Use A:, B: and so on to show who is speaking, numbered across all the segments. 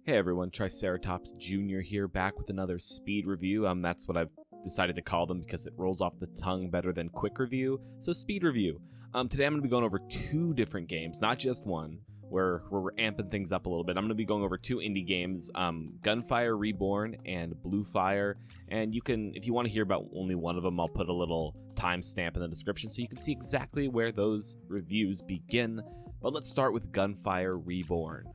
A: Hey everyone, Triceratops Jr. here, back with another speed review. That's what I've decided to call them because it rolls off the tongue better than quick review. So speed review. Today I'm going to be going over two different games, not just one, where we're amping things up a little bit. I'm going to be going over two indie games, Gunfire Reborn and Blue Fire. And you can, if you want to hear about only one of them, I'll put a little timestamp in the description so you can see exactly where those reviews begin. But let's start with Gunfire Reborn.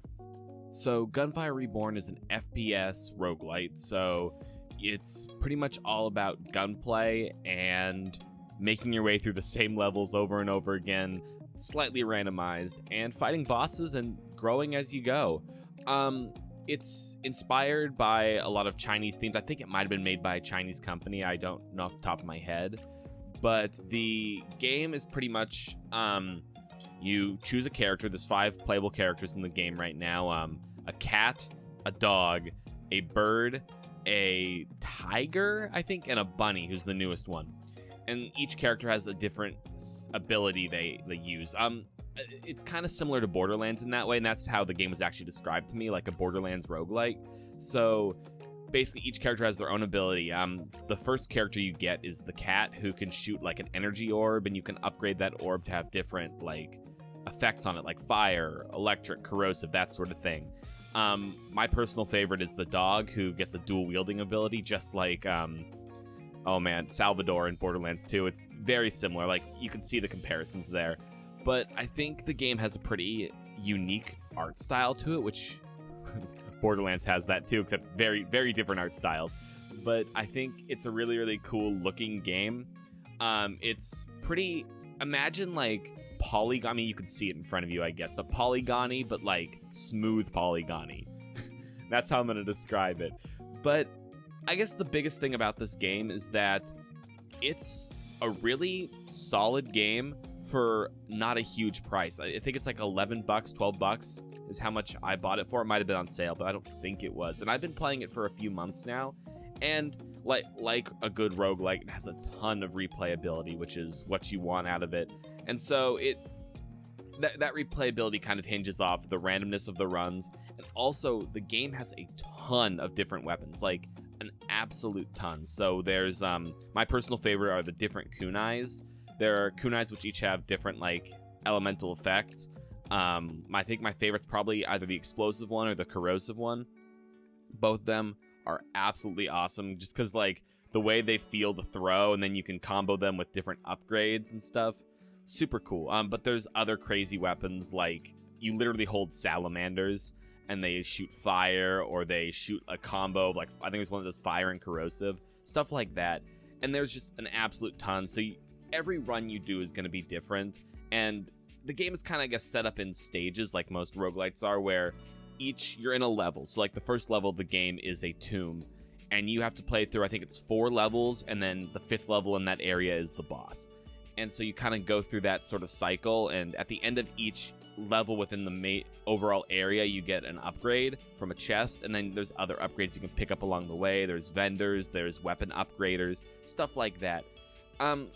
A: So Gunfire Reborn is an FPS roguelite, so it's pretty much all about gunplay and making your way through the same levels over and over again, slightly randomized, and fighting bosses and growing as you go. It's inspired by a lot of Chinese themes. I think it might have been made by a Chinese company. I don't know off the top of my head. But the game is pretty much... you choose a character. There's 5 playable characters in the game right now. A cat, a dog, a bird, a tiger, I think, and a bunny, who's the newest one. And each character has a different ability they use. It's kind of similar to Borderlands in that way, and that's how the game was actually described to me, like a Borderlands roguelike. So basically, each character has their own ability. The first character you get is the cat, who can shoot like an energy orb, and you can upgrade that orb to have different like effects on it, like fire, electric, corrosive, that sort of thing. My personal favorite is the dog, who gets a dual wielding ability, just like Salvador in Borderlands 2. It's very similar. Like, you can see the comparisons there. But I think the game has a pretty unique art style to it, which Borderlands has that too, except very, very different art styles. But I think it's a really, really cool looking game. It's pretty, imagine like polygon, I mean, you could see it in front of you, I guess, but polygony, but like smooth polygony. That's how I'm going to describe it. But I guess the biggest thing about this game is that it's a really solid game for not a huge price. I think it's like $11, $12 is how much I bought it for. It might have been on sale, but I don't think it was. And I've been playing it for a few months now. And like a good roguelike, it has a ton of replayability, which is what you want out of it. And so that replayability kind of hinges off the randomness of the runs. And also, the game has a ton of different weapons, like an absolute ton. So there's, my personal favorite are the different kunais. There are kunais which each have different, like, elemental effects. I think my favorite's probably either the explosive one or the corrosive one. Both of them are absolutely awesome, just because, like, the way they feel to throw, and then you can combo them with different upgrades and stuff. Super cool. But there's other crazy weapons, like you literally hold salamanders and they shoot fire, or they shoot a combo, like I think there's one that does fire and corrosive, stuff like that. And there's just an absolute ton. So every run you do is going to be different. And the game is kind of, I guess, set up in stages, like most roguelites are, where you're in a level. So like the first level of the game is a tomb, and you have to play through, I think it's 4 levels, and then the 5th level in that area is the boss. And so you kind of go through that sort of cycle, and at the end of each level within the overall area, you get an upgrade from a chest, and then there's other upgrades you can pick up along the way. There's vendors, there's weapon upgraders, stuff like that.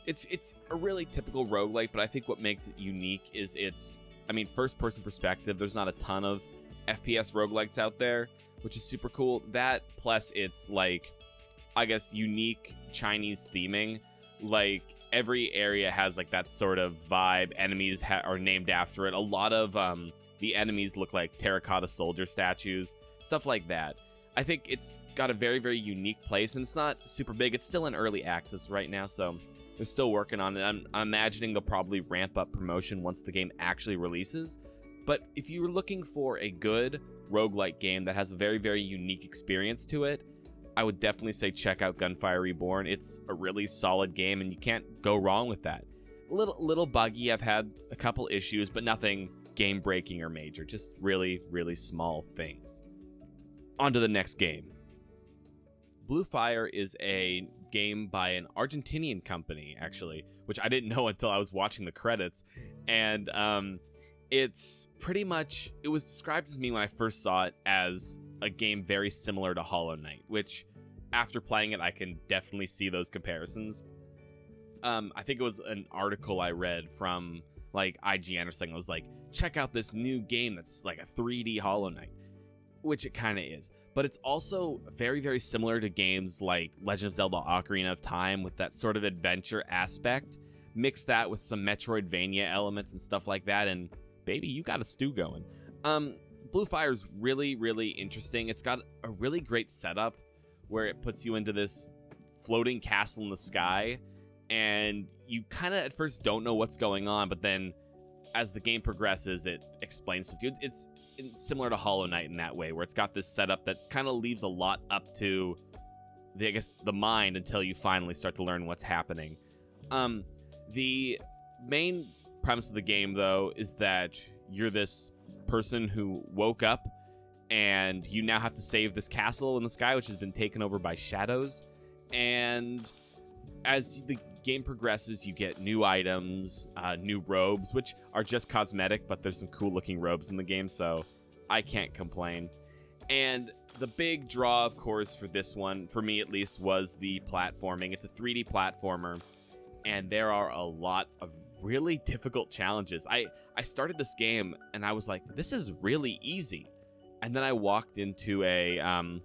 A: It's a really typical roguelike, but I think what makes it unique is first-person perspective. There's not a ton of FPS roguelikes out there, which is super cool. That, plus it's, like, I guess, unique Chinese theming. Like, every area has, like, that sort of vibe. Enemies are named after it. A lot of the enemies look like terracotta soldier statues, stuff like that. I think it's got a very, very unique place, and it's not super big. It's still in early access right now, so they're still working on it. I'm imagining they'll probably ramp up promotion once the game actually releases. But if you're looking for a good roguelike game that has a very, very unique experience to it, I would definitely say check out Gunfire Reborn. It's a really solid game, and you can't go wrong with that. A little buggy. I've had a couple issues, but nothing game-breaking or major. Just really, really small things. On to the next game. Blue Fire is a game by an Argentinian company, actually, which I didn't know until I was watching the credits. And it's pretty much... It was described to me when I first saw it as a game very similar to Hollow Knight, which after playing it, I can definitely see those comparisons. I think it was an article I read from like IGN or something. It was like, check out this new game that's like a 3D Hollow Knight. which it kind of is. But it's also very, very similar to games like Legend of Zelda Ocarina of Time with that sort of adventure aspect. Mix that with some metroidvania elements and stuff like that, and baby, you got a stew going. Blue Fire's really, really interesting. It's got a really great setup where it puts you into this floating castle in the sky, and you kind of at first don't know what's going on, but then as the game progresses, it explains to you. It's similar to Hollow Knight in that way, where it's got this setup that kind of leaves a lot up to the mind until you finally start to learn what's happening. The main premise of the game, though, is that you're this person who woke up and you now have to save this castle in the sky, which has been taken over by shadows. And as the game progresses, you get new items, new robes, which are just cosmetic, but there's some cool looking robes in the game, so I can't complain. And the big draw, of course, for this one, for me at least, was the platforming. It's a 3D platformer, and there are a lot of really difficult challenges. I started this game and I was like, this is really easy. And then I walked into a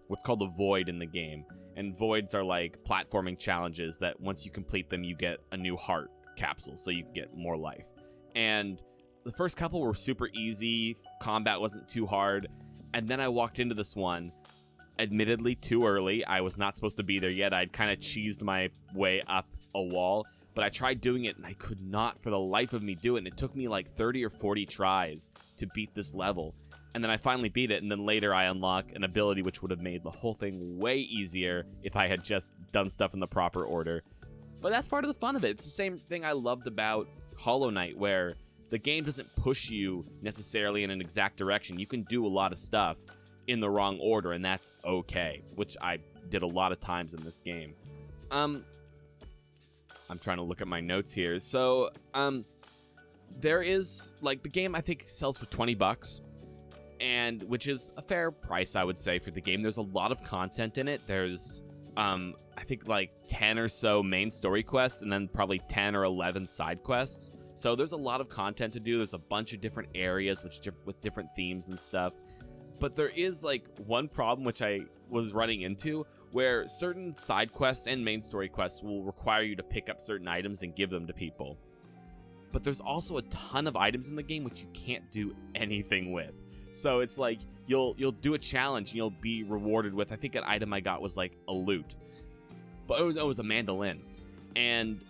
A: what's called a void in the game. And voids are like platforming challenges that once you complete them, you get a new heart capsule, so you get more life. And the first couple were super easy. Combat wasn't too hard. And then I walked into this one, admittedly too early. I was not supposed to be there yet. I'd kind of cheesed my way up a wall. But I tried doing it, and I could not for the life of me do it. And it took me like 30 or 40 tries to beat this level. And then I finally beat it, and then later I unlock an ability which would have made the whole thing way easier if I had just done stuff in the proper order. But that's part of the fun of it. It's the same thing I loved about Hollow Knight, where the game doesn't push you necessarily in an exact direction. You can do a lot of stuff in the wrong order, and that's okay, which I did a lot of times in this game. I'm trying to look at my notes here. So, there is, like, the game I think sells for $20, and which is a fair price, I would say, for the game. There's a lot of content in it. There's, I think, like 10 or so main story quests, and then probably 10 or 11 side quests. So there's a lot of content to do. There's a bunch of different areas with different themes and stuff. But there is, like, one problem which I was running into, where certain side quests and main story quests will require you to pick up certain items and give them to people. But there's also a ton of items in the game which you can't do anything with. So it's like you'll do a challenge and you'll be rewarded with, I think an item I got was like a lute. But it was a mandolin. And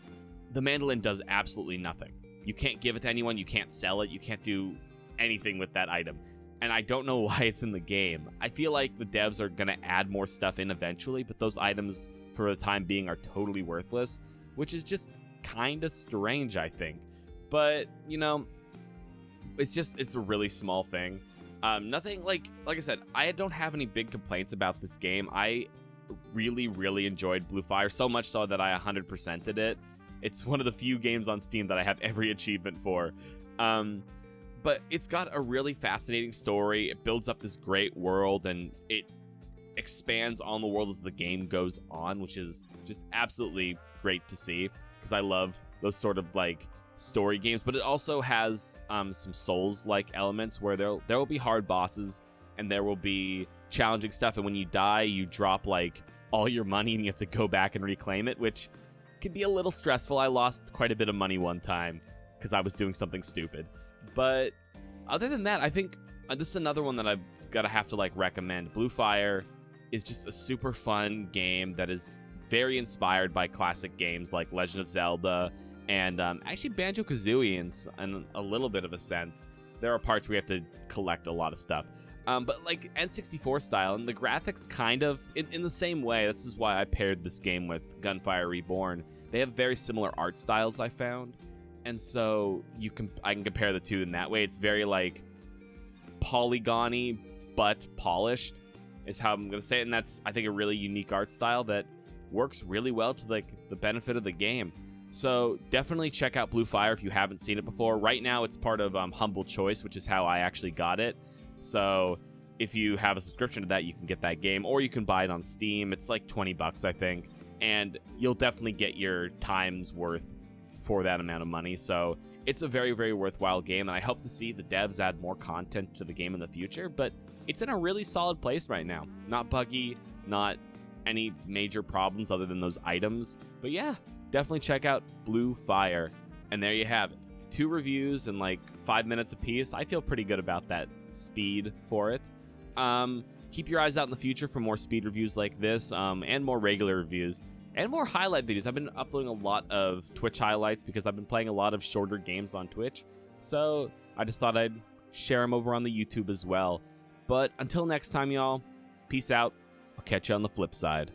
A: the mandolin does absolutely nothing. You can't give it to anyone, you can't sell it, you can't do anything with that item. And I don't know why it's in the game. I feel like the devs are going to add more stuff in eventually, but those items, for the time being, are totally worthless, which is just kind of strange, I think. But, you know, it's a really small thing. Nothing, like I said, I don't have any big complaints about this game. I really, really enjoyed Blue Fire, so much so that I 100%ed it. It's one of the few games on Steam that I have every achievement for. But it's got a really fascinating story. It builds up this great world, and it expands on the world as the game goes on, which is just absolutely great to see, because I love those sort of like story games. But it also has some Souls-like elements where there will be hard bosses and there will be challenging stuff, and when you die, you drop like all your money and you have to go back and reclaim it, which can be a little stressful. I lost quite a bit of money one time because I was doing something stupid. But other than that, I think this is another one that I've got to have to like recommend. Blue Fire is just a super fun game that is very inspired by classic games like Legend of Zelda and actually Banjo-Kazooie in a little bit of a sense. There are parts where you have to collect a lot of stuff. But like N64 style, and the graphics kind of in the same way. This is why I paired this game with Gunfire Reborn. They have very similar art styles, I found. And so I can compare the two in that way. It's very like polygony but polished is how I'm going to say it. And that's, I think, a really unique art style that works really well to like the benefit of the game. So definitely check out Blue Fire if you haven't seen it before. Right now it's part of Humble Choice, which is how I actually got it. So if you have a subscription to that, you can get that game, or you can buy it on Steam. It's like $20, I think, and you'll definitely get your time's worth for that amount of money. So it's a very, very worthwhile game, and I hope to see the devs add more content to the game in the future. But it's in a really solid place right now. Not buggy, not any major problems other than those items. But yeah, definitely check out Blue Fire. And there you have it. 2 reviews in like 5 minutes apiece. I feel pretty good about that speed for it. Keep your eyes out in the future for more speed reviews like this, and more regular reviews, and more highlight videos. I've been uploading a lot of Twitch highlights because I've been playing a lot of shorter games on Twitch. So I just thought I'd share them over on the YouTube as well. But until next time, y'all, peace out. I'll catch you on the flip side.